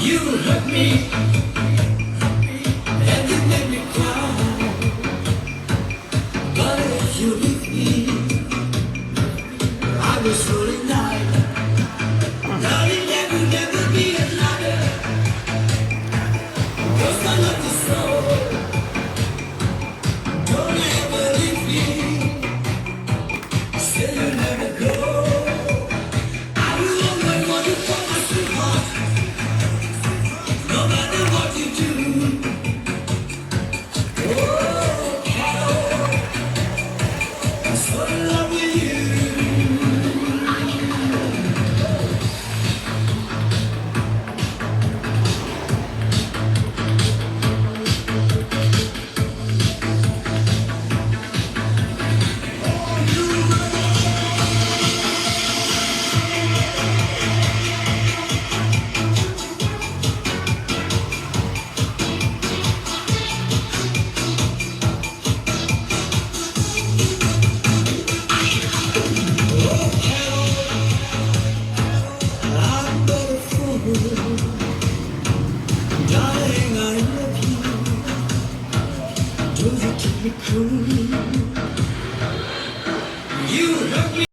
You hurt me, and you made me cry. But if you leave me, I will surely die. Darling, never, never be a liar. 'Cause I love you so. Don't ever leave me. Say you'll never go. I will always want you for my sweetheart. No matter what you do. Oh, Carol, I'm so in love with you. I'm but a fool. Darling, I love you. Do you keep me cool? You hurt me.